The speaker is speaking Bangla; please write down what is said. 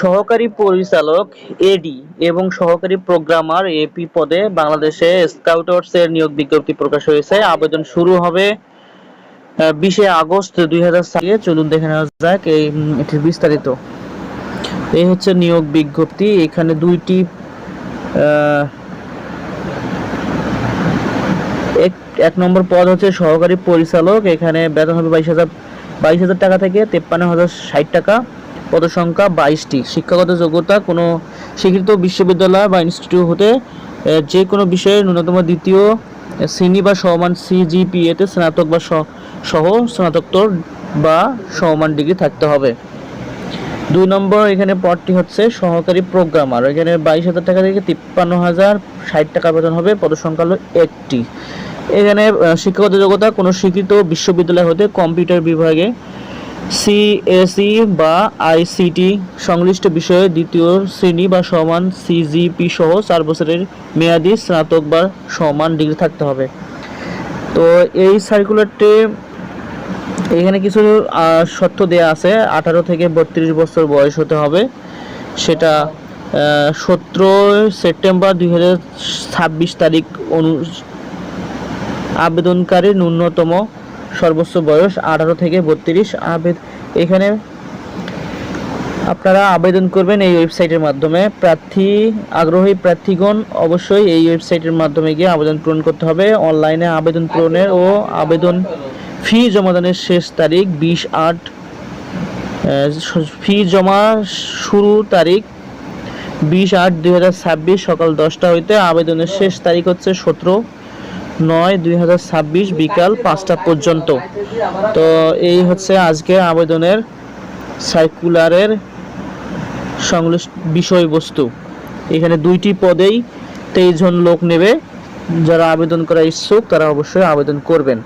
সহকারী পরিচালক এডি এবং সহকারী প্রোগ্রামার এপি পদে বাংলাদেশে স্কাউটার্স এর নিয়োগ বিজ্ঞপ্তি প্রকাশ হয়েছে। আবেদন শুরু হবে 20 আগস্ট 2024। চলুন দেখে নেওয়া যাক এটির বিস্তারিত। এই হচ্ছে নিয়োগ বিজ্ঞপ্তি। এখানে দুইটি এক নম্বর পদ হচ্ছে সহকারী পরিচালক। এখানে বেতন হবে 22,000 টাকা থেকে 53,060 টাকা। পদসংখ্যা 22টি। শিক্ষাগত যোগ্যতা কোনো স্বীকৃত বিশ্ববিদ্যালয় বা ইনস্টিটিউট হতে যে কোনো বিষয়ে ন্যূনতম দ্বিতীয় শ্রেণী বা সমমান সিজিপিএতে স্নাতক বা সহ স্নাতকোত্তর বা সমমান ডিগ্রি থাকতে হবে। 2 নম্বর এখানে পদটি হচ্ছে সহকারী প্রোগ্রামার। এখানে 22,000 টাকা থেকে 53,060 টাকা বেতন হবে। পদসংখ্যা হলো 1টি। এখানে শিক্ষাগত যোগ্যতা কোনো স্বীকৃত বিশ্ববিদ্যালয় হতে কম্পিউটার বিভাগে সিএসই বা আইসিটি সংশ্লিষ্ট বিষয়ে দ্বিতীয় শ্রেণী বা সমান সিজিপি সহ 4 বছরের মেয়াদী স্নাতক বা সমান ডিগ্রি থাকতে হবে। তো এই সার্কুলারটি এখানে কিছু শর্ত দেয়া আছে। 18 থেকে 32 বছর বয়স হতে হবে। সেটা 17 সেপ্টেম্বর 2026 তারিখ আবেদনকারীর ন্যূনতম সর্বোচ্চ বয়স 18 থেকে 32। এখানে আপনারা আবেদন করবেন এই ওয়েবসাইটের মাধ্যমে। আগ্রহী প্রার্থীগণ অবশ্যই এই ওয়েবসাইটের মাধ্যমে গিয়ে আবেদন পূরণ করতে হবে। অনলাইনে আবেদন পূরণের ও আবেদন ফি জমাদানের শেষ তারিখ 20/8। ফি জমা শুরু তারিখ 20/8/2026 সকাল 10টা হইতে। আবেদনের শেষ তারিখ হচ্ছে 17/9/2026 বিকাল 5টা পর্যন্ত। তো এই হচ্ছে আজকে আবেদনের সার্কুলারের সংশ্লিষ্ট বিষয়বস্তু। এখানে 2টি পদেই 23 জন লোক নেবে। যারা আবেদন করার ইচ্ছুক তারা অবশ্যই আবেদন করবেন।